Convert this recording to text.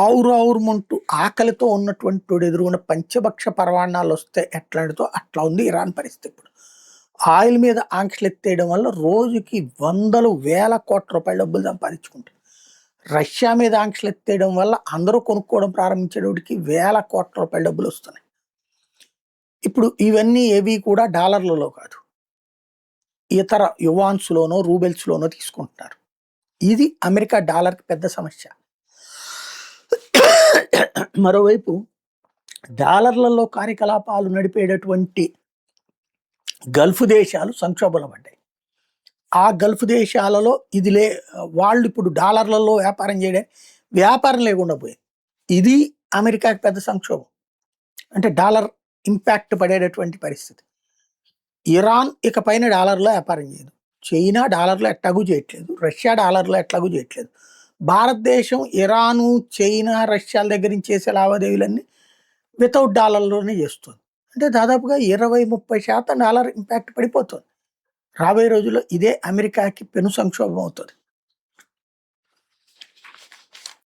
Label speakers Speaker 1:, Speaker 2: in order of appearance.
Speaker 1: ఆవురావురుమంటూ ఆకలితో ఉన్నటువంటోడు ఎదురుగుండా పంచభక్ష పరమాన్నాలు వస్తే ఎట్లాంటిదో అట్లా ఉంది ఇరాన్ పరిస్థితి ఇప్పుడు. ఆయిల్ మీద ఆంక్షలెత్తేయడం వల్ల రోజుకి వందలు, వేల కోట్ల రూపాయల డబ్బులు సంపాదించుకుంటారు. రష్యా మీద ఆంక్షలెత్తేయడం వల్ల అందరూ కొనుక్కోవడం ప్రారంభించేటోడికి వేల కోట్ల రూపాయల డబ్బులొస్తున్నాయి. ఇప్పుడు ఇవన్నీ ఏవి కూడా డాలర్లలో కాదు. ఇతర యువాన్స్‌లోనో, రూబెల్స్‌లోనో తీసుకుంటున్నారు. ఇది అమెరికా డాలర్‌కి పెద్ద సమస్య. మరోవైపు డాలర్లలో కార్యకలాపాలు నడిపేటటువంటి గల్ఫ్ దేశాలు సంక్షోభంలో పడ్డాయి. ఆ గల్ఫ్ దేశాలలో వాళ్ళు ఇప్పుడు డాలర్లలో వ్యాపారం చేయడానికి వ్యాపారం లేకుండా పోయింది. ఇది అమెరికాకి పెద్ద సంక్షోభం. అంటే డాలర్ ఇంపాక్ట్ పడేటటువంటి పరిస్థితి. ఇరాన్ ఇక పైన డాలర్‌లో వ్యాపారం చేయదు. చైనా డాలర్‌లో ఎట్లాగూ చేయట్లేదు. రష్యా డాలర్‌లో ఎట్లాగూ చేయట్లేదు. భారతదేశం ఇరాను, చైనా, రష్యాల దగ్గర నుంచి చేసే లావాదేవీలన్నీ వితౌట్ డాలర్‌లోనే చేస్తుంది. అంటే దాదాపుగా 20-30% డాలర్ ఇంపాక్ట్ పడిపోతుంది. రాబోయే రోజుల్లో ఇదే అమెరికాకి పెను సంక్షోభం అవుతుంది.